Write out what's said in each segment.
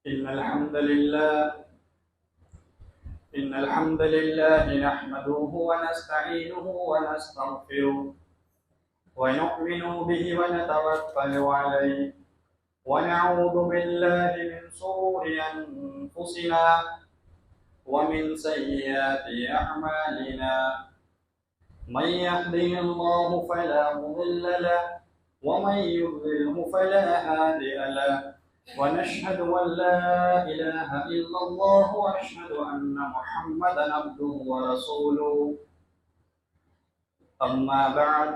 إن الحمد لله إن الحمد لله نحمده ونستعينه ونستغفره ونؤمن به ونتوكل عليه ونعوذ بالله من شرور أنفسنا ومن سيئات أعمالنا من يهده الله فلا مضل له ومن يضلله فلا هادي له ونشهد أن لا إله إلا الله وأشهد أن محمدا عبده ورسوله أما بعد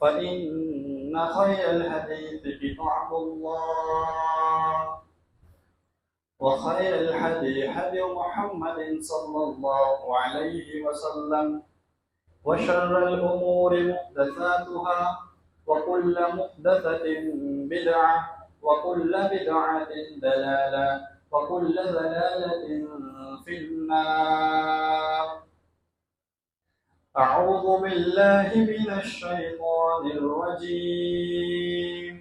فإن خير الحديث كتاب الله وخير الهدي هدي محمد صلى الله عليه وسلم وشر الأمور محدثاتها وكل محدثة بدعة وكل بدعة ضلالة وكل ضلالة في النار. أعوذ بالله من الشيطان الرجيم.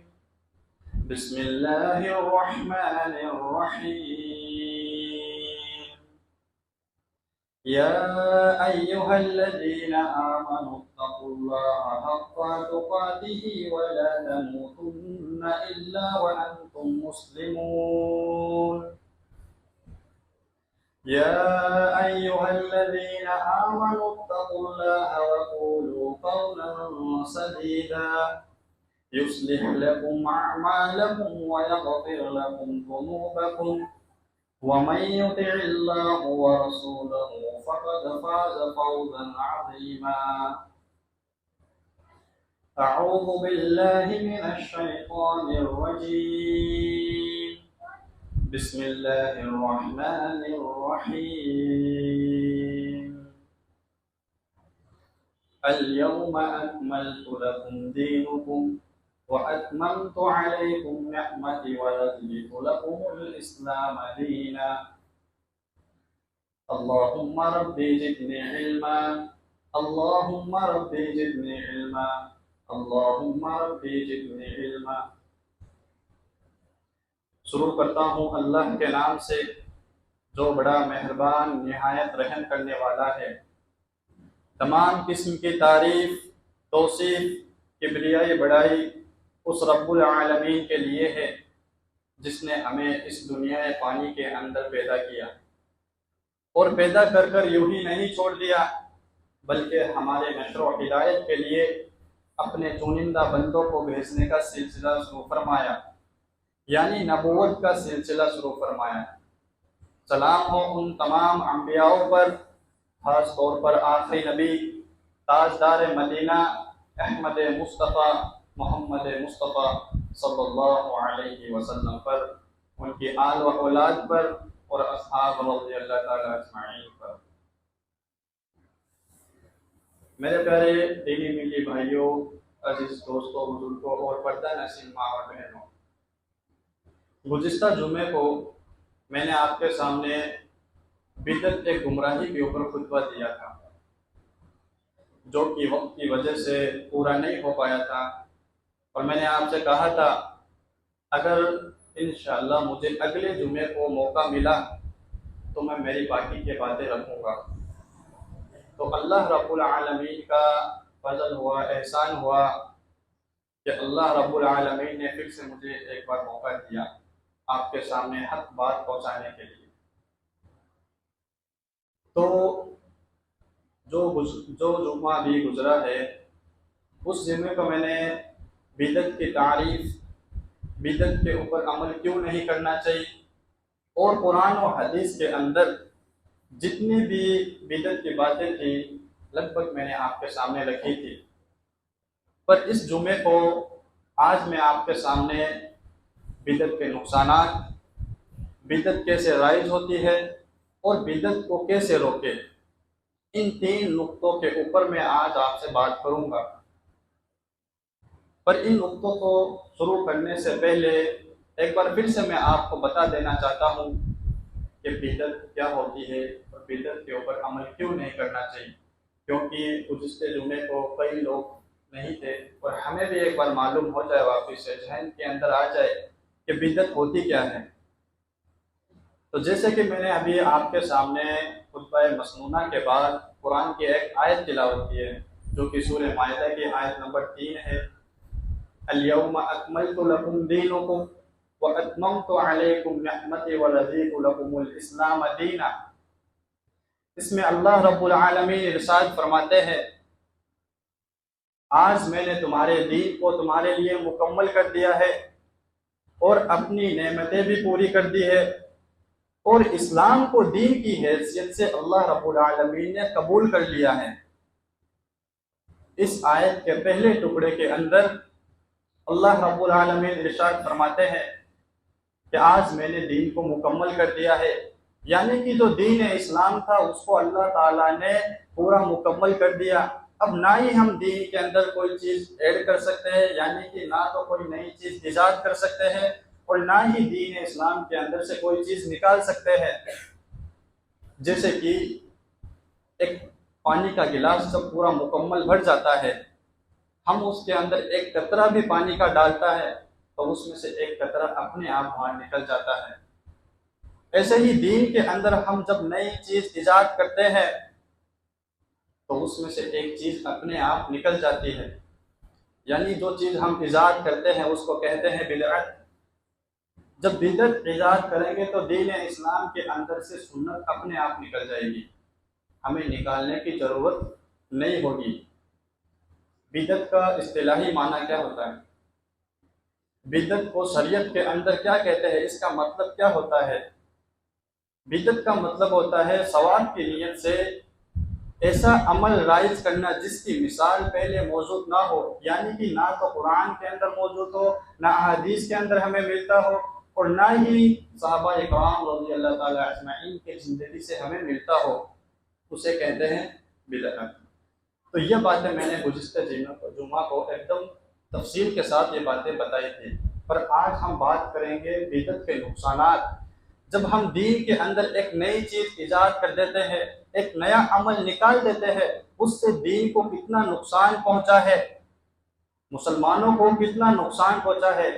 بسم الله الرحمن الرحيم. يا أيها الذين آمنوا اتقوا الله حق تقاته ولا تموتن إلا وأنتم مسلمون. يا أيها الذين آمنوا اتقوا الله وقولوا قولا سديدا يصلح لكم أعمالكم ويغفر لكم ذنوبكم ومن يطع الله ورسوله فقد فاز فوزا عظيما. أعوذ بالله من الشيطان الرجيم. بسم الله الرحمن الرحيم. اليوم أكملت لكم دينكم وأتممت عليكم نعمتي ورضيت لكم الإسلام دينا. اللهم ربي زدني علما اللهم ربي زدني علما اللهم ربي زدني علما. شروع کرتا ہوں اللہ کے نام سے جو بڑا مہربان نہایت رحم کرنے والا ہے. تمام قسم کی تعریف توصیف کبریائی بڑائی اس رب العالمین کے لیے ہے جس نے ہمیں اس دنیا فانی کے اندر پیدا کیا اور پیدا کر کر یوں ہی نہیں چھوڑ دیا بلکہ ہمارے نشر و ہدایت کے لیے اپنے چنندہ بندوں کو بھیجنے کا سلسلہ شروع فرمایا، یعنی نبوت کا سلسلہ شروع فرمایا. سلام ہو ان تمام انبیاءوں پر، خاص طور پر آخری نبی تاجدار مدینہ احمد مصطفیٰ محمد مصطفیٰ صلی اللہ علیہ وسلم پر، ان کی آل و اولاد پر اور اصحاب رضی اللہ تعالی اجمعین پر. میرے پیارے دینی ملی بھائیوں، عزیز دوستوں، بزرگوں اور پردہ نشین ماں اور بہنوں، گزشتہ جمعے کو میں نے آپ کے سامنے بدعت ایک گمراہی کے اوپر خطبہ دیا تھا جو کہ وقت کی وجہ سے پورا نہیں ہو پایا تھا، اور میں نے آپ سے کہا تھا اگر انشاءاللہ مجھے اگلے جمعے کو موقع ملا تو میں میری باقی کی باتیں رکھوں گا. تو اللہ رب العالمین کا فضل ہوا، احسان ہوا کہ اللہ رب العالمین نے پھر سے مجھے ایک بار موقع دیا آپ کے سامنے حق بات پہنچانے کے لیے. تو جو جمعہ بھی گزرا ہے اس جمعے کو میں نے بدعت کی تعریف، بدعت کے اوپر عمل کیوں نہیں کرنا چاہیے اور قرآن و حدیث کے اندر جتنی بھی بدعت کی باتیں تھیں لگ بھگ میں نے آپ کے سامنے رکھی تھی. پر اس جمعے کو آج میں آپ کے سامنے بدعت کے نقصانات، بدعت کیسے رائج ہوتی ہے اور بدعت کو کیسے روکے، ان 3 نقطوں کے اوپر میں آج آپ سے بات کروں گا. پر ان نقطوں کو شروع کرنے سے پہلے ایک بار پھر سے میں آپ کو بتا دینا چاہتا ہوں کہ بدعت کیا ہوتی ہے اور بدعت کے اوپر عمل کیوں نہیں کرنا چاہیے، کیونکہ گزشتے جمعے کو کئی لوگ نہیں تھے اور ہمیں بھی ایک بار معلوم ہو جائے، واپس سے ذہن کے اندر آ جائے کہ بدعت ہوتی کیا ہے۔ تو جیسے کہ میں نے ابھی آپ کے سامنے خطبہ مسنونہ کے بعد قرآن کی ایک آیت تلاوت کی ہے، جو کہ سورہ مائدہ کی آیت نمبر 3 ہے، الیوم اکملت لکم دینکم واتممت علیکم نعمتی ورضیت لکم الاسلام دینا۔ اس میں اللہ رب العالمین ارشاد فرماتے ہیں، آج میں نے تمہارے دین کو تمہارے لیے مکمل کر دیا ہے اور اپنی نعمتیں بھی پوری کر دی ہے، اور اسلام کو دین کی حیثیت سے اللہ رب العالمین نے قبول کر لیا ہے۔ اس آیت کے پہلے ٹکڑے کے اندر اللہ رب العالمین ارشاد فرماتے ہیں کہ آج میں نے دین کو مکمل کر دیا ہے، یعنی کہ جو دین اسلام تھا اس کو اللہ تعالیٰ نے پورا مکمل کر دیا۔ اب نہ ہی ہم دین کے اندر کوئی چیز ایڈ کر سکتے ہیں، یعنی کہ نہ تو کوئی نئی چیز ایجاد کر سکتے ہیں اور نہ ہی دین اسلام کے اندر سے کوئی چیز نکال سکتے ہیں۔ جیسے کہ ایک پانی کا گلاس جب پورا مکمل بھر جاتا ہے، ہم اس کے اندر ایک قطرہ بھی پانی کا ڈالتا ہے تو اس میں سے ایک قطرہ اپنے آپ باہر نکل جاتا ہے۔ ایسے ہی دین کے اندر ہم جب نئی چیز ایجاد کرتے ہیں تو اس میں سے ایک چیز اپنے آپ نکل جاتی ہے، یعنی جو چیز ہم ایجاد کرتے ہیں اس کو کہتے ہیں بدعت۔ جب بدعت ایجاد کریں گے تو دین اسلام کے اندر سے سنت اپنے آپ نکل جائے گی، ہمیں نکالنے کی ضرورت نہیں ہوگی۔ بدعت کا اصطلاحی معنی کیا ہوتا ہے؟ بدعت کو شریعت کے اندر کیا کہتے ہیں؟ اس کا مطلب کیا ہوتا ہے؟ بدعت کا مطلب ہوتا ہے ثواب کی نیت سے ایسا عمل رائج کرنا جس کی مثال پہلے موجود نہ ہو، یعنی کہ نہ تو قرآن کے اندر موجود ہو، نہ احادیث کے اندر ہمیں ملتا ہو، اور نہ ہی صحابہ اکرام رضی اللہ تعالی اجمعین کی زندگی سے ہمیں ملتا ہو، اسے کہتے ہیں بدعت۔ تو یہ باتیں میں نے گزشتہ جمعہ کو ایک دم تفصیل کے ساتھ یہ باتیں بتائی تھی، پر آج ہم بات کریں گے بدعت کے نقصانات۔ جب ہم دین کے اندر ایک نئی چیز ایجاد کر دیتے ہیں، ایک نیا عمل نکال دیتے ہیں، اس سے دین کو کتنا نقصان پہنچا ہے، مسلمانوں کو کتنا نقصان پہنچا ہے،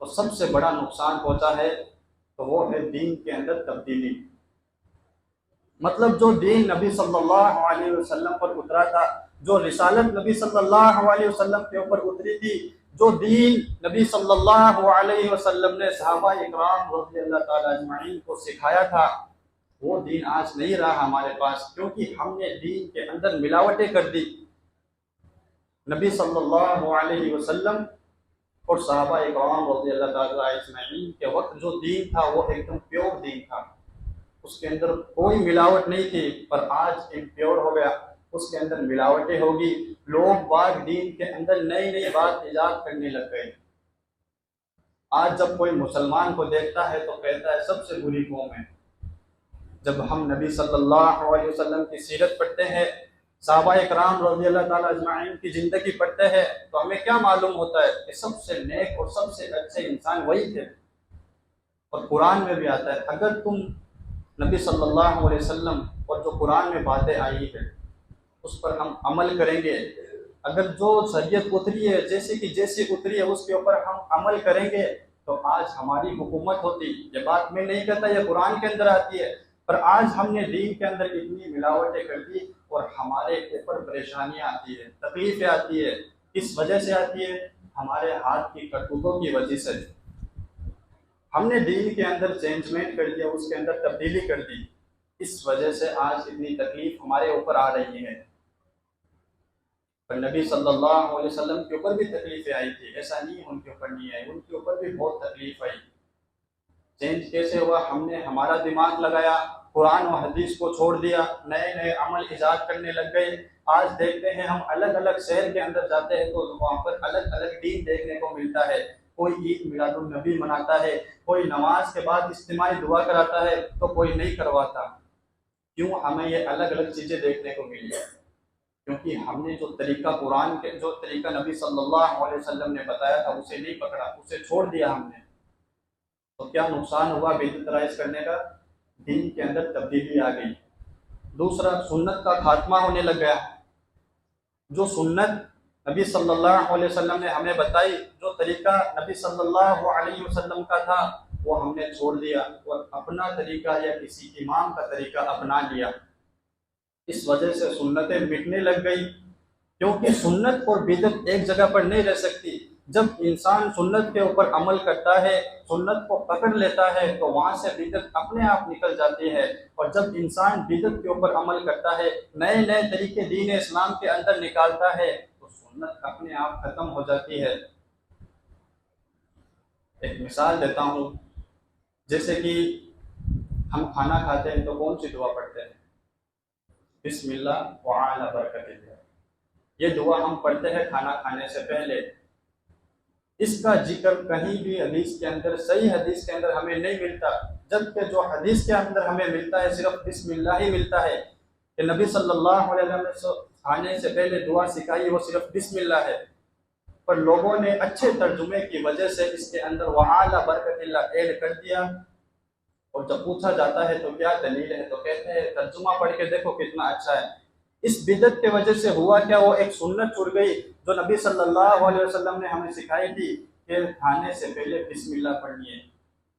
تو سب سے بڑا نقصان پہنچا ہے تو وہ ہے دین کے اندر تبدیلی۔ مطلب جو دین نبی صلی اللہ علیہ وسلم پر اترا تھا، جو رسالت نبی صلی اللہ علیہ وسلم کے اوپر اتری تھی، جو دین نبی صلی اللہ علیہ وسلم نے صحابہ اکرام رضی اللہ تعالی اجمعین کو سکھایا تھا، وہ دین آج نہیں رہا ہمارے پاس، کیونکہ ہم نے دین کے اندر ملاوٹیں کر دی۔ نبی صلی اللہ علیہ وسلم اور صحابہ اکرام رضی اللہ تعالی اجمعین کے وقت جو دین تھا وہ ایک دم پیور دین تھا، اس کے اندر کوئی ملاوٹ نہیں تھی، پر آج امپیور ہو گیا، اس کے اندر ملاوٹیں ہوگی، لوگ باغ دین کے اندر نئی نئی بات ایجاد کرنے لگ گئے۔ آج جب کوئی مسلمان کو دیکھتا ہے تو کہتا ہے سب سے بری قوم ہے۔ جب ہم نبی صلی اللہ علیہ وسلم کی سیرت پڑھتے ہیں، صحابہ اکرام رضی اللہ تعالیٰ اجمعین کی زندگی پڑھتے ہیں، تو ہمیں کیا معلوم ہوتا ہے کہ سب سے نیک اور سب سے اچھے انسان وہی تھے۔ اور قرآن میں بھی آتا ہے اگر تم نبی صلی اللہ علیہ وسلم اور جو قرآن میں باتیں آئی ہیں اس پر ہم عمل کریں گے، اگر جو شریعت اتری ہے جیسی اتری ہے اس کے اوپر ہم عمل کریں گے تو آج ہماری حکومت ہوتی۔ یہ بات میں نہیں کہتا، یہ قرآن کے اندر آتی ہے، پر آج ہم نے دین کے اندر اتنی ملاوٹیں کر دی اور ہمارے اوپر پریشانیاں آتی ہے، تکلیفیں آتی ہے۔ کس وجہ سے آتی ہے؟ ہمارے ہاتھ کی کرتوتوں کی وجہ سے۔ ہم نے دین کے اندر چینجمنٹ کر دیا، اس کے اندر تبدیلی کر دی، اس وجہ سے آج اتنی تکلیف ہمارے اوپر آ رہی ہے۔ پر نبی صلی اللہ علیہ وسلم کے اوپر بھی تکلیفیں آئی تھی، ایسا نہیں ان کے اوپر نہیں آئی، ان کے اوپر بھی بہت تکلیف آئی۔ چینج کیسے ہوا؟ ہم نے ہمارا دماغ لگایا، قرآن و حدیث کو چھوڑ دیا، نئے نئے عمل ایجاد کرنے لگ گئے۔ آج دیکھتے ہیں ہم الگ الگ شہر کے اندر جاتے ہیں تو وہاں پر الگ الگ دین دیکھنے کو ملتا ہے۔ کوئی عید میلاد النبی مناتا ہے، کوئی نماز کے بعد اجتماعی دعا کراتا ہے تو کوئی نہیں کرواتا۔ کیوں ہمیں یہ الگ الگ چیزیں دیکھنے کو ملی؟ کیونکہ ہم نے جو طریقہ جو طریقہ نبی صلی اللہ علیہ وسلم نے بتایا تھا اسے نہیں پکڑا، اسے چھوڑ دیا ہم نے۔ تو کیا نقصان ہوا بدعت رائج کرنے کا؟ دین کے اندر تبدیلی آ گئی۔ دوسرا، سنت کا خاتمہ ہونے لگ گیا۔ جو سنت نبی صلی اللہ علیہ وسلم نے ہمیں بتائی، جو طریقہ نبی صلی اللہ علیہ وسلم کا تھا وہ ہم نے چھوڑ دیا اور اپنا طریقہ یا کسی امام کا طریقہ اپنا لیا۔ اس وجہ سے سنتیں مٹنے لگ گئی، کیونکہ سنت اور بدعت ایک جگہ پر نہیں رہ سکتی۔ جب انسان سنت کے اوپر عمل کرتا ہے، سنت کو پکڑ لیتا ہے، تو وہاں سے بدعت اپنے آپ نکل جاتی ہے، اور جب انسان بدعت کے اوپر عمل کرتا ہے، نئے نئے طریقے دین اسلام کے اندر نکالتا ہے، تو سنت اپنے آپ ختم ہو جاتی ہے۔ ایک مثال دیتا ہوں، جیسے کہ ہم کھانا کھاتے ہیں تو کون سی دعا پڑھتے ہیں؟ بسم اللہ وعلی برکت اللہ، یہ دعا ہم پڑھتے ہیں کھانا کھانے سے پہلے۔ اس کا ذکر کہیں بھی حدیث کے اندر، صحیح حدیث کے اندر ہمیں نہیں ملتا، جبکہ جو حدیث کے اندر ہمیں ملتا ہے صرف بسم اللہ ہی ملتا ہے، کہ نبی صلی اللہ علیہ وسلم نے کھانے سے پہلے دعا سکھائی وہ صرف بسم اللہ ہے، پر لوگوں نے اچھے ترجمے کی وجہ سے اس کے اندر وعلی برکت اللہ ایڈ کر دیا، اور جب پوچھا جاتا ہے تو کیا دلیل ہے تو کہتے ہیں ترجمہ پڑھ کے دیکھو کتنا اچھا ہے۔ اس بدعت کے وجہ سے ہوا کیا، وہ ایک سنت چھوٹ گئی جو نبی صلی اللہ علیہ وسلم نے ہمیں سکھائی تھی کہ کھانے سے پہلے بسم اللہ پڑھنی ہے۔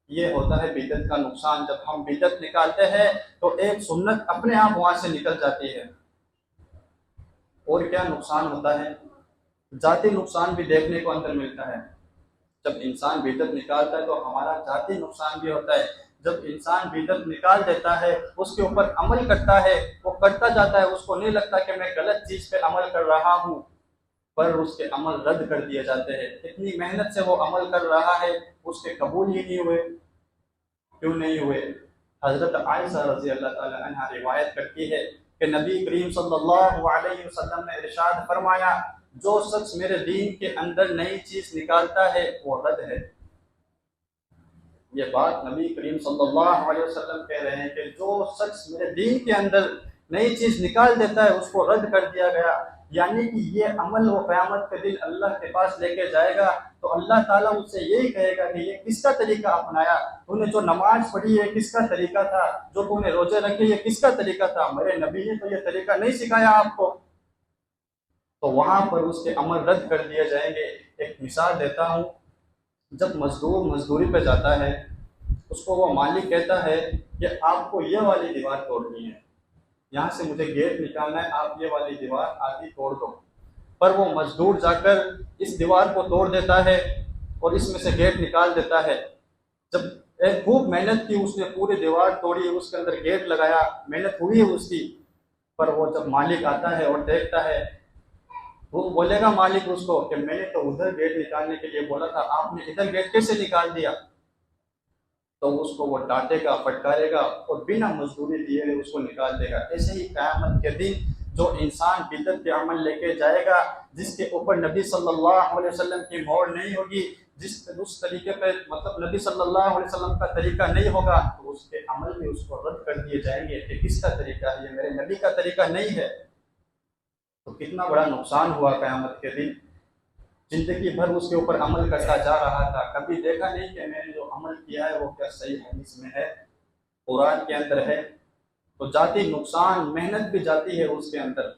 یہ ہوتا ہے بدعت کا نقصان، جب ہم بدعت نکالتے ہیں تو ایک سنت اپنے آپ وہاں سے نکل جاتی ہے۔ اور کیا نقصان ہوتا ہے؟ ذاتی نقصان بھی دیکھنے کو اندر ملتا ہے۔ جب انسان بدعت نکالتا ہے تو ہمارا ذاتی نقصان بھی ہوتا ہے۔ جب انسان بدعت نکال دیتا ہے، اس کے اوپر عمل کرتا ہے، وہ کرتا جاتا ہے، اس کو نہیں لگتا کہ میں غلط چیز پہ عمل کر رہا ہوں، پر اس کے عمل رد کر دیے جاتے ہیں۔ اتنی محنت سے وہ عمل کر رہا ہے، اس کے قبول ہی نہیں ہوئے۔ کیوں نہیں ہوئے؟ حضرت عائشہ رضی اللہ تعالی عنہ روایت کرتی ہے کہ نبی کریم صلی اللہ علیہ وسلم نے ارشاد فرمایا، جو شخص میرے دین کے اندر نئی چیز نکالتا ہے وہ رد ہے۔ یہ بات نبی کریم صلی اللہ علیہ وسلم کہہ رہے ہیں کہ جو شخص میرے دین کے اندر نئی چیز نکال دیتا ہے اس کو رد کر دیا گیا، یعنی کہ یہ عمل وہ قیامت کے دن اللہ کے پاس لے کے جائے گا تو اللہ تعالیٰ اس سے یہی کہے گا کہ یہ کس کا طریقہ اپنایا، تو نے جو نماز پڑھی ہے کس کا طریقہ تھا، جو تو نے روزے رکھے یہ کس کا طریقہ تھا، میرے نبی نے تو یہ طریقہ نہیں سکھایا آپ کو۔ تو وہاں پر اس کے عمل رد کر دیے جائیں گے۔ ایک مثال دیتا ہوں، جب مزدور مزدوری پہ جاتا ہے، اس کو وہ مالک کہتا ہے کہ آپ کو یہ والی دیوار توڑنی ہے، یہاں سے مجھے گیٹ نکالنا ہے، آپ یہ والی دیوار آدھی توڑ دو، پر وہ مزدور جا کر اس دیوار کو توڑ دیتا ہے اور اس میں سے گیٹ نکال دیتا ہے۔ جب ایک خوب محنت کی، اس نے پوری دیوار توڑی، اس کے اندر گیٹ لگایا، محنت ہوئی ہے اس کی، پر وہ جب مالک آتا ہے اور دیکھتا ہے، وہ بولے گا مالک اس کو کہ میں نے تو ادھر گیٹ نکالنے کے لیے بولا تھا، آپ نے ادھر گیٹ کیسے نکال دیا؟ تو اس کو وہ ڈانٹے گا، پھٹکارے گا اور بنا مزدوری دیے ہوئے اس کو نکال دے گا۔ ایسے ہی قیامت کے دن جو انسان بدعت کے عمل لے کے جائے گا، جس کے اوپر نبی صلی اللہ علیہ وسلم کی مہر نہیں ہوگی، اس طریقے پہ مطلب نبی صلی اللہ علیہ وسلم کا طریقہ نہیں ہوگا، تو اس کے عمل بھی اس کو رد کر دیے جائیں گے کہ کس کا طریقہ ہے، یہ میرے نبی کا طریقہ نہیں ہے۔ تو کتنا بڑا نقصان ہوا قیامت کے دن۔ زندگی بھر اس کے اوپر عمل کرتا جا رہا تھا، کبھی دیکھا نہیں کہ میں نے جو عمل کیا ہے وہ کیا صحیح حدیث میں ہے، قرآن کے اندر ہے۔ تو ذاتی نقصان، محنت بھی جاتی ہے اس کے اندر،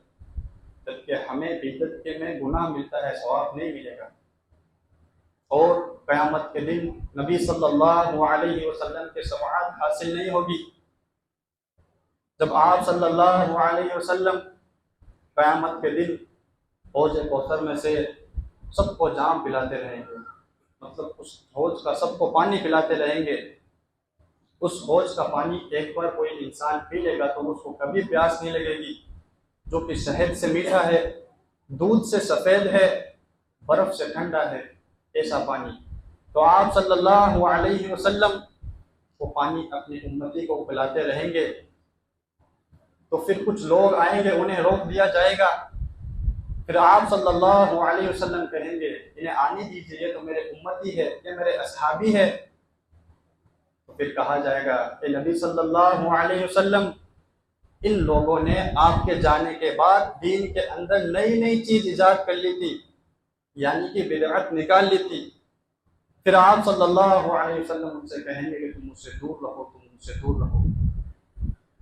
جبکہ ہمیں بدعت کے میں گناہ ملتا ہے، ثواب نہیں ملے گا۔ اور قیامت کے دن نبی صلی اللہ علیہ وسلم کے شفاعت حاصل نہیں ہوگی۔ جب آپ صلی اللہ علیہ وسلم قیامت کے دن حوض کوثر میں سے سب کو جام پلاتے رہیں گے، مطلب اس حوض کا سب کو پانی پلاتے رہیں گے، اس حوض کا پانی ایک بار کوئی انسان پی لے گا تو اس کو کبھی پیاس نہیں لگے گی، جو کہ شہد سے میٹھا ہے، دودھ سے سفید ہے، برف سے ٹھنڈا ہے، ایسا پانی۔ تو آپ صلی اللہ علیہ وسلم وہ پانی اپنی امتی کو پلاتے رہیں گے، تو پھر کچھ لوگ آئیں گے، انہیں روک دیا جائے گا، پھر آپ صلی اللہ علیہ وسلم کہیں گے انہیں آنے دیجیے، یہ تو میرے امتی ہے، یہ میرے اصحابی ہے۔ تو پھر کہا جائے گا کہ نبی صلی اللہ علیہ وسلم، ان لوگوں نے آپ کے جانے کے بعد دین کے اندر نئی نئی چیز ایجاد کر لی تھی، یعنی کہ بدعت نکال لی تھی۔ پھر آپ صلی اللہ علیہ وسلم ان سے کہیں گے کہ تم مجھ سے دور رہو، تم مجھ سے دور رہو۔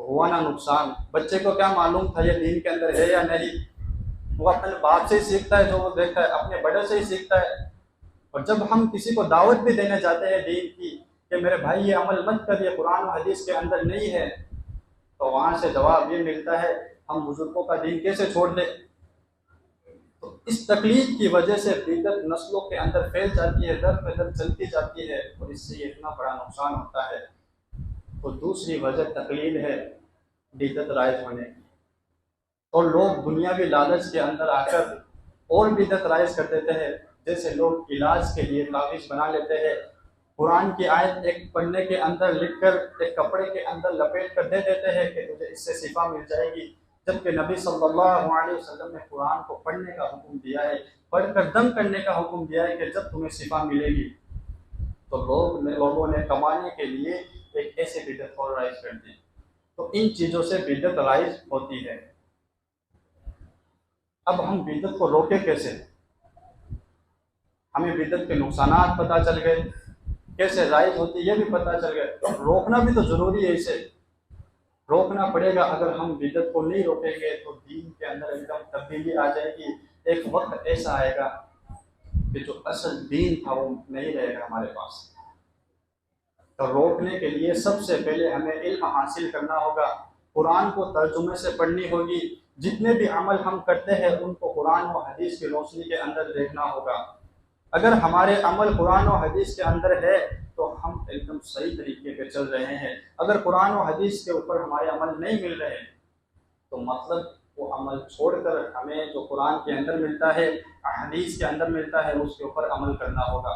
تو ہوا نا نقصان۔ بچے کو کیا معلوم تھا یہ دین کے اندر ہے یا نہیں؟ وہ اپنے باپ سے ہی سیکھتا ہے، جو وہ دیکھتا ہے اپنے بڑے سے ہی سیکھتا ہے۔ اور جب ہم کسی کو دعوت بھی دینے جاتے ہیں دین کی کہ میرے بھائی یہ عمل مت کر، یہ قرآن و حدیث کے اندر نہیں ہے، تو وہاں سے جواب یہ ملتا ہے ہم بزرگوں کا دین کیسے چھوڑ دیں؟ تو اس تقلید کی وجہ سے بدعت نسلوں کے اندر پھیل جاتی ہے، در بدر چلتی جاتی ہے، اور اس سے یہ اتنا بڑا نقصان ہوتا ہے۔ تو دوسری وجہ تقلید ہے بدعت رائج ہونے کی، اور لوگ دنیاوی لالچ کے اندر آ کر اور بدعت رائج کر دیتے ہیں۔ جیسے لوگ علاج کے لیے تعویذ بنا لیتے ہیں، قرآن کی آیت ایک پڑھنے کے اندر لکھ کر ایک کپڑے کے اندر لپیٹ کر دے دیتے ہیں کہ تجھے اس سے شفا مل جائے گی، جبکہ نبی صلی اللہ علیہ وسلم نے قرآن کو پڑھنے کا حکم دیا ہے، پڑھ کر دم کرنے کا حکم دیا ہے کہ جب تمہیں شفا ملے گی۔ تو لوگوں نے کمانے کے لیے ایک ایسے بدعت کو رائج کر دی۔ تو ان چیزوں سے بدعت رائج ہوتی ہے۔ اب ہم بدعت کو روکے کیسے؟ ہمیں بدعت کے نقصانات پتہ چل گئے، کیسے رائج ہوتی ہے یہ بھی پتہ چل گئے، تو روکنا بھی تو ضروری ہے، اسے روکنا پڑے گا۔ اگر ہم بدعت کو نہیں روکیں گے تو دین کے اندر ایک دم تبدیلی آ جائے گی۔ ایک وقت ایسا آئے گا کہ جو اصل دین تھا وہ نہیں رہے گا ہمارے پاس۔ تو روکنے کے لیے سب سے پہلے ہمیں علم حاصل کرنا ہوگا، قرآن کو ترجمے سے پڑھنی ہوگی، جتنے بھی عمل ہم کرتے ہیں ان کو قرآن و حدیث کی روشنی کے اندر دیکھنا ہوگا۔ اگر ہمارے عمل قرآن و حدیث کے اندر ہے تو ہم ایک دم صحیح طریقے پہ چل رہے ہیں۔ اگر قرآن و حدیث کے اوپر ہمارے عمل نہیں مل رہے تو مطلب وہ عمل چھوڑ کر ہمیں جو قرآن کے اندر ملتا ہے، حدیث کے اندر ملتا ہے، اس کے اوپر عمل کرنا ہوگا،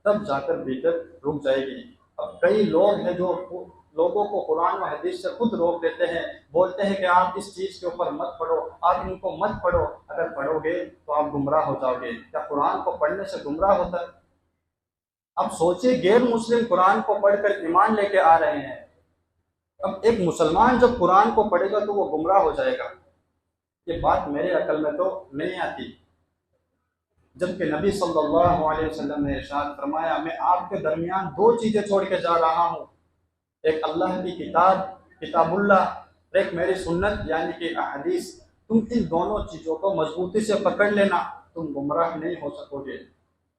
تب جا کر بدعت رک جائے گی۔ اب کئی لوگ ہیں جو لوگوں کو قرآن و حدیث سے خود روک دیتے ہیں، بولتے ہیں کہ آپ اس چیز کے اوپر مت پڑھو، آپ ان کو مت پڑھو، اگر پڑھو گے تو آپ گمراہ ہو جاؤ گے۔ کیا قرآن کو پڑھنے سے گمراہ ہوتا ہے؟ اب سوچئے غیر مسلم قرآن کو پڑھ کر ایمان لے کے آ رہے ہیں، اب ایک مسلمان جب قرآن کو پڑھے گا تو وہ گمراہ ہو جائے گا۔ یہ بات میرے عقل میں تو نہیں آتی، جبکہ نبی صلی اللہ علیہ وسلم نے ارشاد فرمایا میں آپ کے درمیان دو چیزیں چھوڑ کے جا رہا ہوں، ایک اللہ کی کتاب اللہ، ایک میری سنت یعنی کہ احادیث۔ تم ان دونوں چیزوں کو مضبوطی سے پکڑ لینا، تم گمراہ نہیں ہو سکو گے۔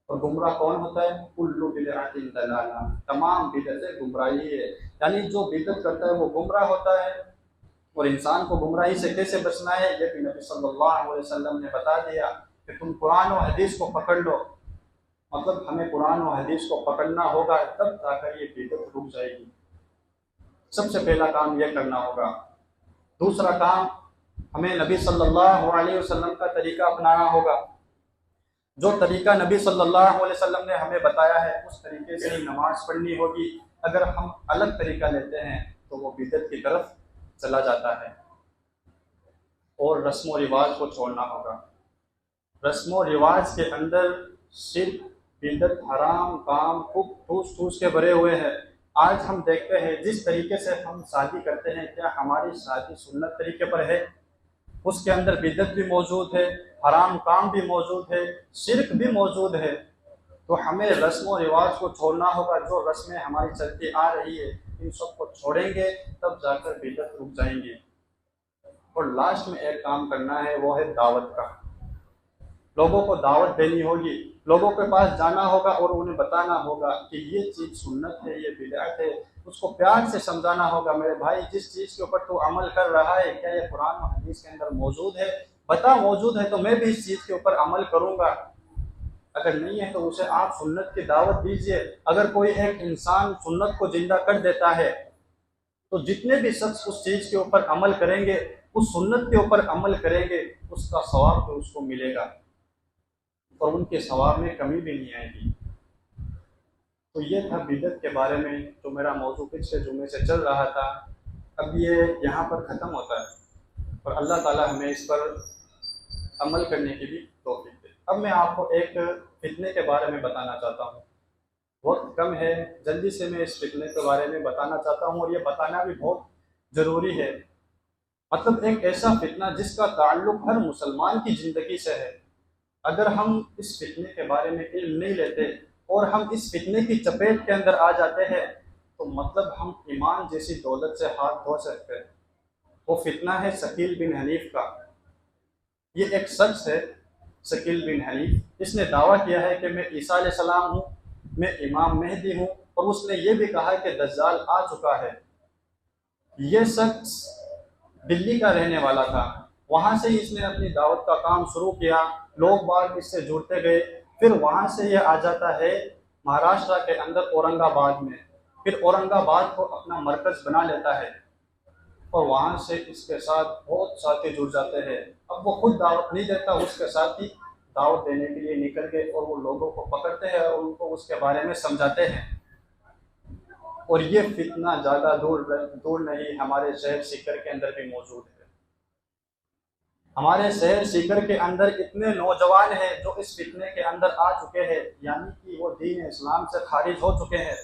اور گمراہ کون ہوتا ہے؟ کل بدعۃ ضلالہ، تمام بدعتیں گمراہی ہے، یعنی جو بدعت کرتا ہے وہ گمراہ ہوتا ہے۔ اور انسان کو گمراہی سے کیسے بچنا ہے یہ بھی نبی صلی اللہ علیہ وسلم نے بتا دیا کہ تم قرآن و حدیث کو پکڑ لو۔ مطلب ہمیں قرآن و حدیث کو پکڑنا ہوگا، تب جا کر یہ بدعت رک جائے گی۔ سب سے پہلا کام یہ کرنا ہوگا۔ دوسرا کام، ہمیں نبی صلی اللہ علیہ وسلم کا طریقہ اپنانا ہوگا۔ جو طریقہ نبی صلی اللہ علیہ وسلم نے ہمیں بتایا ہے اس طریقے سے ہی نماز پڑھنی ہوگی۔ اگر ہم الگ طریقہ لیتے ہیں تو وہ بدعت کی طرف چلا جاتا ہے۔ اور رسم و رواج کو چھوڑنا ہوگا۔ رسم و رواج کے اندر صرف بدعت، حرام کام خوب ٹھوس ٹھوس کے بھرے ہوئے ہیں۔ آج ہم دیکھتے ہیں جس طریقے سے ہم شادی کرتے ہیں، کیا ہماری شادی سنت طریقے پر ہے؟ اس کے اندر بدعت بھی موجود ہے، حرام کام بھی موجود ہے، شرک بھی موجود ہے۔ تو ہمیں رسم و رواج کو چھوڑنا ہوگا، جو رسمیں ہماری چلتی آ رہی ہے ان سب کو چھوڑیں گے تب جا کر بدعت رک جائیں گے۔ اور لاسٹ میں ایک کام کرنا ہے، وہ ہے دعوت کا۔ لوگوں کو دعوت دینی ہوگی، لوگوں کے پاس جانا ہوگا اور انہیں بتانا ہوگا کہ یہ چیز سنت ہے، یہ بدعت ہے۔ اس کو پیار سے سمجھانا ہوگا، میرے بھائی جس چیز کے اوپر تو عمل کر رہا ہے کیا یہ قرآن و حدیث کے اندر موجود ہے؟ بتا موجود ہے تو میں بھی اس چیز کے اوپر عمل کروں گا، اگر نہیں ہے تو اسے آپ سنت کی دعوت دیجئے۔ اگر کوئی ایک انسان سنت کو زندہ کر دیتا ہے تو جتنے بھی شخص اس چیز کے اوپر عمل کریں گے، اس سنت کے اوپر عمل کریں گے، اس کا ثواب تو اس کو ملے گا اور ان کے ثواب میں کمی بھی نہیں آئے گی۔ تو یہ تھا بدعت کے بارے میں جو میرا موضوع پچھلے جمعے سے چل رہا تھا۔ اب یہ یہاں پر ختم ہوتا ہے اور اللہ تعالی ہمیں اس پر عمل کرنے کی بھی توفیق دے۔ اب میں آپ کو ایک فتنے کے بارے میں بتانا چاہتا ہوں، وقت کم ہے، جلدی سے میں اس فتنے کے بارے میں بتانا چاہتا ہوں، اور یہ بتانا بھی بہت ضروری ہے۔ مطلب ایک ایسا فتنہ جس کا تعلق ہر مسلمان کی زندگی سے ہے۔ اگر ہم اس فتنے کے بارے میں علم نہیں لیتے اور ہم اس فتنے کی چپیٹ کے اندر آ جاتے ہیں تو مطلب ہم ایمان جیسی دولت سے ہاتھ دھو سکتے ہیں۔ وہ فتنہ ہے شکیل بن حنیف کا۔ یہ ایک شخص ہے شکیل بن حنیف، اس نے دعویٰ کیا ہے کہ میں عیسیٰ علیہ السلام ہوں، میں امام مہدی ہوں، اور اس نے یہ بھی کہا کہ دجال آ چکا ہے۔ یہ شخص دلی کا رہنے والا تھا، وہاں سے اس نے اپنی دعوت کا کام شروع کیا، لوگ باغ اس سے جڑتے گئے، پھر وہاں سے یہ آ جاتا ہے مہاراشٹر کے اندر اورنگ آباد میں، پھر اورنگ آباد کو اپنا مرکز بنا لیتا ہے، اور وہاں سے اس کے ساتھ بہت ساتھی جڑ جاتے ہیں۔ اب وہ خود دعوت نہیں دیتا، اس کے ساتھی دعوت دینے کے لیے نکل گئے، اور وہ لوگوں کو پکڑتے ہیں اور ان کو اس کے بارے میں سمجھاتے ہیں۔ اور یہ فتنہ زیادہ دور نہیں، ہمارے شہر سیکر کے اندر بھی موجود ہے۔ ہمارے شہر سیکر کے اندر اتنے نوجوان ہیں جو اس فتنے کے اندر آ چکے ہیں، یعنی کہ وہ دین اسلام سے خارج ہو چکے ہیں۔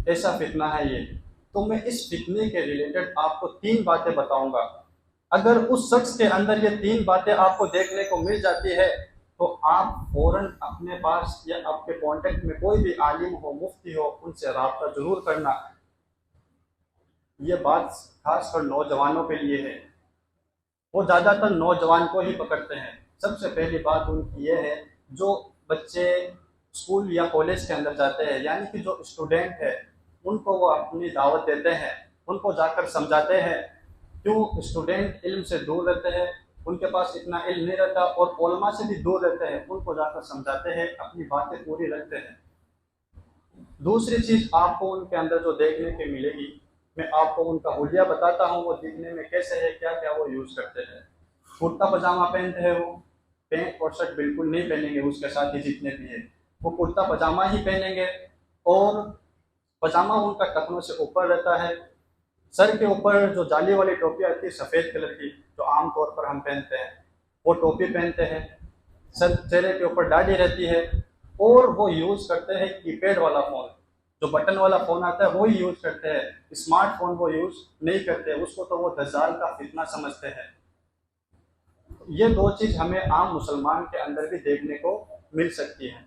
ایسا فتنہ ہے یہ۔ تو میں اس فتنے کے ریلیٹڈ آپ کو 3 باتیں بتاؤں گا۔ اگر اس شخص کے اندر یہ 3 باتیں آپ کو دیکھنے کو مل جاتی ہے تو آپ فوراً اپنے پاس یا آپ کے کانٹیکٹ میں کوئی بھی عالم ہو، مفتی ہو، ان سے رابطہ ضرور کرنا۔ یہ بات خاص کر نوجوانوں کے لیے ہے، وہ زیادہ تر نوجوان کو ہی پکڑتے ہیں۔ سب سے پہلی بات ان کی یہ ہے، جو بچے اسکول یا کالج کے اندر جاتے ہیں، یعنی کہ جو اسٹوڈنٹ ہے، ان کو وہ اپنی دعوت دیتے ہیں، ان کو جا کر سمجھاتے ہیں۔ کیوں اسٹوڈنٹ علم سے دور رہتے ہیں، ان کے پاس اتنا علم نہیں رہتا، اور علماء سے بھی دور رہتے ہیں، ان کو جا کر سمجھاتے ہیں، اپنی باتیں پوری رکھتے ہیں۔ دوسری چیز آپ کو ان کے اندر جو دیکھنے کے ملے گی، میں آپ کو ان کا حلیہ بتاتا ہوں، وہ دکھنے میں کیسے ہے، کیا کیا وہ یوز کرتے ہیں۔ کرتا پاجامہ پہنتے ہیں، وہ پینٹ اور شرٹ بالکل نہیں پہنیں گے، اس کے ساتھ ہی جتنے بھی ہیں وہ کرتا پاجامہ ہی پہنیں گے، اور پاجامہ ان کا ٹخنوں سے اوپر رہتا ہے۔ سر کے اوپر جو جالی والی ٹوپی آتی ہے سفید کلر کی، جو عام طور پر ہم پہنتے ہیں، وہ ٹوپی پہنتے ہیں۔ سر چہرے کے اوپر داڑھی رہتی ہے، اور وہ یوز کرتے ہیں کی پیڈ والا فون، جو بٹن والا فون آتا ہے وہی یوز کرتے ہیں، اسمارٹ فون وہ یوز نہیں کرتے، اس کو تو وہ دجال کا فتنہ سمجھتے ہیں۔ یہ 2 چیز ہمیں عام مسلمان کے اندر بھی دیکھنے کو مل سکتی ہے۔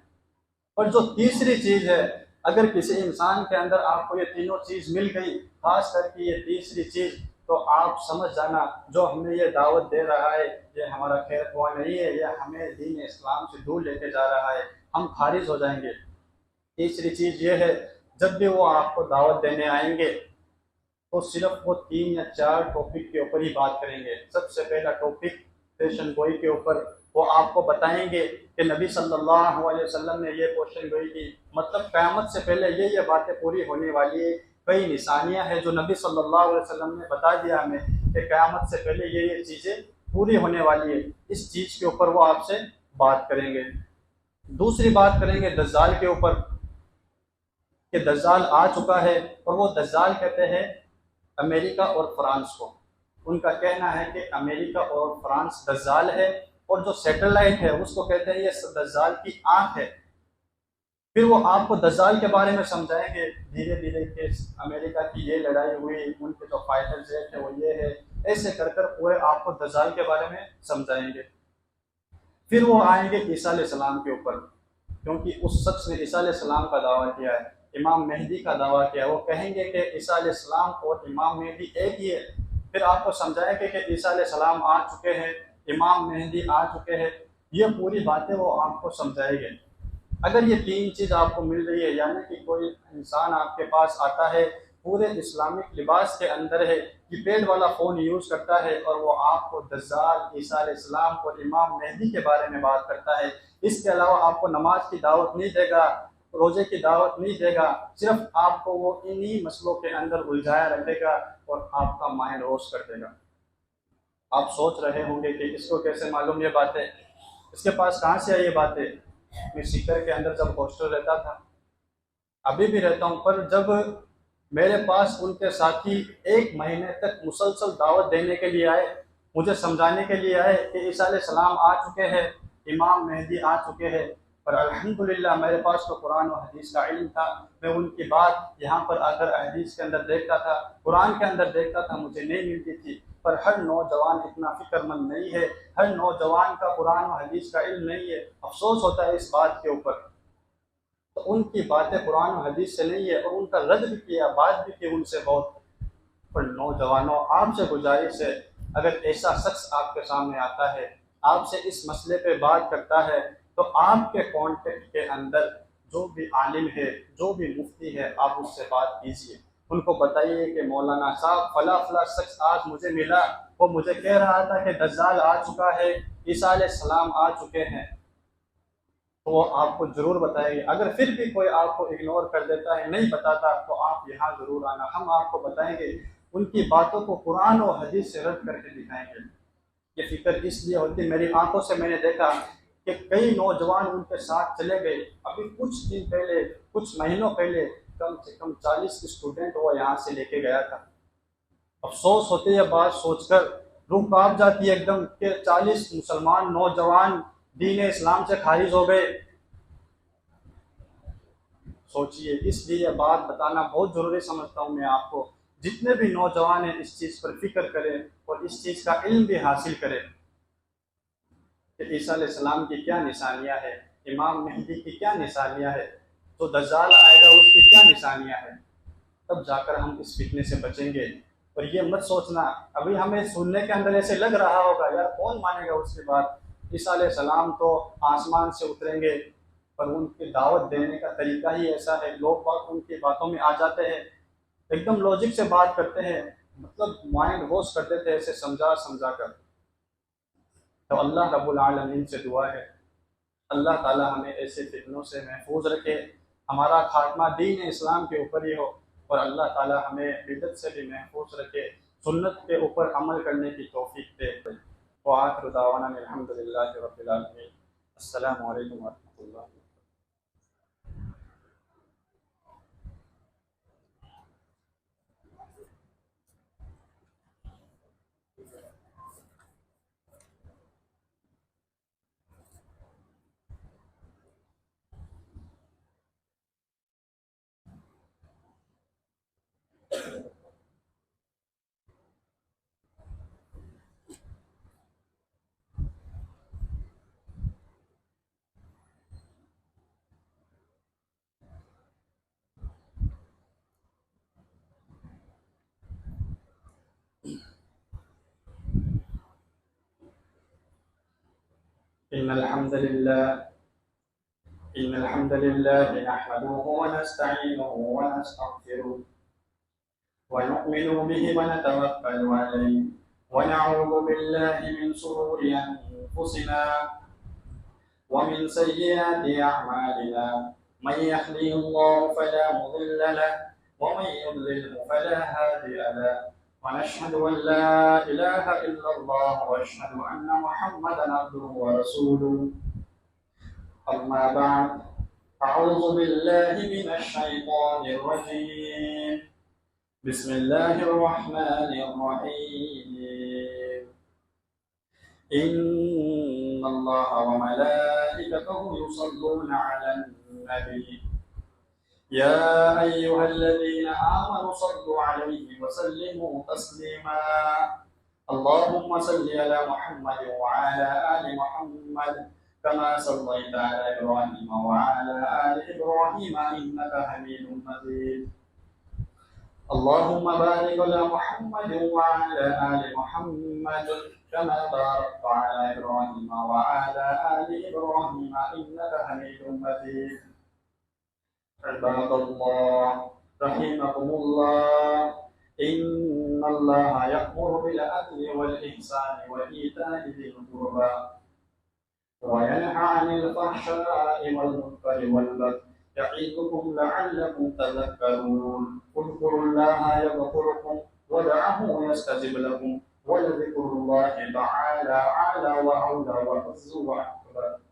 اور جو تیسری چیز ہے، اگر کسی انسان کے اندر آپ کو یہ تینوں چیز مل گئی، خاص کر کے یہ تیسری چیز، تو آپ سمجھ جانا جو ہمیں یہ دعوت دے رہا ہے یہ ہمارا خیر خواہ نہیں ہے، یہ ہمیں دین اسلام سے دور لے کے جا رہا ہے، ہم خارج ہو جائیں گے۔ تیسری چیز یہ ہے، جب بھی وہ آپ کو دعوت دینے آئیں گے تو صرف وہ 3 یا 4 ٹاپک کے اوپر ہی بات کریں گے۔ سب سے پہلا ٹاپک پیشن گوئی کے اوپر، وہ آپ کو بتائیں گے کہ نبی صلی اللہ علیہ وسلم نے یہ پیشن گوئی کی، مطلب قیامت سے پہلے یہ باتیں پوری ہونے والی ہے، کئی نشانیاں ہیں جو نبی صلی اللہ علیہ وسلم نے بتا دیا ہمیں کہ قیامت سے پہلے یہ چیزیں پوری ہونے والی ہے۔ اس چیز کے اوپر وہ آپ سے بات کریں گے۔ دوسری بات کریں گے دجال کے اوپر، کہ دجال آ چکا ہے، اور وہ دجال کہتے ہیں امریکہ اور فرانس کو۔ ان کا کہنا ہے کہ امریکہ اور فرانس دجال ہے، اور جو سیٹلائٹ ہے اس کو کہتے ہیں یہ دجال کی آنکھ ہے۔ پھر وہ آپ کو دجال کے بارے میں سمجھائیں گے دھیرے دھیرے کہ امریکہ کی یہ لڑائی ہوئی، ان کے جو فائٹر جیٹ ہے وہ یہ ہے، ایسے کر کر پورے آپ کو دجال کے بارے میں سمجھائیں گے۔ پھر وہ آئیں گے عیسیٰ علیہ السلام کے اوپر، کیونکہ اس شخص نے عیسیٰ علیہ السلام کا دعویٰ کیا ہے، امام مہدی کا دعویٰ کیا ہے۔ وہ کہیں گے کہ عیسیٰ علیہ السلام اور امام مہدی ایک ہی ہے۔ پھر آپ کو سمجھائیں گے کہ عیسیٰ علیہ السلام آ چکے ہیں، امام مہدی آ چکے ہیں، یہ پوری باتیں وہ آپ کو سمجھائیں گے۔ اگر یہ 3 چیز آپ کو مل رہی ہے، یعنی کہ کوئی انسان آپ کے پاس آتا ہے پورے اسلامک لباس کے اندر ہے، کی پیڈ والا فون یوز کرتا ہے، اور وہ آپ کو دجال، عیسیٰ علیہ السلام اور امام مہدی کے بارے میں بات کرتا ہے، اس کے علاوہ آپ کو نماز کی دعوت نہیں دے گا، روزے کی دعوت نہیں دے گا، صرف آپ کو وہ انہی مسئلوں کے اندر الجھایا رکھے گا اور آپ کا مائنڈ روش کر دے گا۔ آپ سوچ رہے ہوں گے کہ اس کو کیسے معلوم یہ باتیں، اس کے پاس کہاں سے آئی یہ باتیں؟ میں سیکر کے اندر جب ہاسٹل رہتا تھا، ابھی بھی رہتا ہوں، پر جب میرے پاس ان کے ساتھی 1 مہینے تک مسلسل دعوت دینے کے لیے آئے، مجھے سمجھانے کے لیے آئے کہ عیسیٰ علیہ السلام آ چکے ہیں، امام مہدی آ چکے ہیں، پر الحمدللہ میرے پاس تو قرآن و حدیث کا علم تھا، میں ان کی بات یہاں پر آ کر حدیث کے اندر دیکھتا تھا، قرآن کے اندر دیکھتا تھا، مجھے نہیں ملتی تھی۔ پر ہر نوجوان اتنا فکر مند نہیں ہے، ہر نوجوان کا قرآن و حدیث کا علم نہیں ہے، افسوس ہوتا ہے اس بات کے اوپر۔ تو ان کی باتیں قرآن و حدیث سے نہیں ہے، اور ان کا رد بھی کیا، بات بھی کی ان سے بہت۔ پر نوجوانوں، آپ سے گزارش ہے، اگر ایسا شخص آپ کے سامنے آتا ہے، آپ سے اس مسئلے پہ بات کرتا ہے، تو آپ کے کانٹیکٹ کے اندر جو بھی عالم ہے، جو بھی مفتی ہے، آپ اس سے بات کیجیے، ان کو بتائیے کہ مولانا صاحب فلاں فلاں شخص آج مجھے ملا، وہ مجھے کہہ رہا تھا کہ دجال آ چکا ہے، عیسیٰ علیہ السلام آ چکے ہیں، تو وہ آپ کو ضرور بتائیں گے۔ اگر پھر بھی کوئی آپ کو اگنور کر دیتا ہے، نہیں بتاتا، تو آپ یہاں ضرور آنا، ہم آپ کو بتائیں گے، ان کی باتوں کو قرآن و حدیث سے رد کر کے دکھائیں گے۔ یہ فکر اس لیے ہوتی، میری آنکھوں سے میں نے دیکھا کہ کئی نوجوان ان کے ساتھ چلے گئے، ابھی کچھ دن پہلے، کچھ مہینوں پہلے کم سے کم 40 اسٹوڈنٹ وہ یہاں سے لے کے گیا تھا۔ افسوس ہوتی ہے بات سوچ کر، روح کانپ جاتی ہے ایک دم کہ 40 مسلمان نوجوان دین اسلام سے خارج ہو گئے۔ سوچئے، اس لیے یہ بات بتانا بہت ضروری سمجھتا ہوں میں آپ کو، جتنے بھی نوجوان ہیں اس چیز پر فکر کریں اور اس چیز کا علم بھی حاصل کریں کہ عیسیٰ علیہ السلام کی کیا نشانیاں ہیں، امام مہدی کی کیا نشانیاں ہیں، تو دجال آئے گا اس کی کیا نشانیاں ہیں، تب جا کر ہم اس فتنے سے بچیں گے۔ اور یہ مت سوچنا، ابھی ہمیں سننے کے اندر ایسے لگ رہا ہوگا یار کون مانے گا اس کے بعد، عیسیٰ علیہ السلام تو آسمان سے اتریں گے، پر ان کی دعوت دینے کا طریقہ ہی ایسا ہے، لوگ بات ان کی باتوں میں آ جاتے ہیں، ایک دم لوجک سے بات کرتے ہیں، مطلب مائنڈ واش کر دیتے ہیں ایسے سمجھا سمجھا کر۔ تو اللہ رب العالمین سے دعا ہے اللہ تعالی ہمیں ایسے فتنوں سے محفوظ رکھے، ہمارا خاتمہ دین اسلام کے اوپر ہی ہو، اور اللہ تعالی ہمیں بدعت سے بھی محفوظ رکھے، سنت کے اوپر عمل کرنے کی توفیق دے۔ وآخر دعوانا الحمد للہ رب العالمین۔ السلام علیکم ورحمۃ اللہ۔ إن الحمد لله إن الحمد لله نحمده ونستعينه ونستغفره ونؤمن به ونتوكل عليه ونعوذ بالله من شرور أنفسنا ومن سيئات أعمالنا، من يهده الله فلا مضل له ومن يضلل فلا هادي له، ونشهد أن لا إله إلا الله وأشهد أن محمدا عبده ورسوله. أما بعد، أعوذ بالله من الشيطان الرجيم، بسم الله الرحمن الرحيم. إن الله وملائكته يصلون على النبي، يا أيها الذين آمنوا صلوا عليه وسلموا تسليما. اللهم صل على محمد وعلى آل محمد كما صليت على إبراهيم وعلى آل إبراهيم إنك حميد مجيد. اللهم بارك على محمد وعلى آل محمد كما باركت على إبراهيم وعلى آل إبراهيم إنك حميد مجيد. عباد الله رحمكم الله، إن الله يأمر بالعدل والإحسان وإيتاء ذي القربى وينهى عن الفحشاء والمنكر والبغي يعظكم لعلكم تذكرون. اذكروا الله يذكركم وادعوه يستجب لكم ولذكر الله تعالى أعلى وأولى وأعز وأكبر.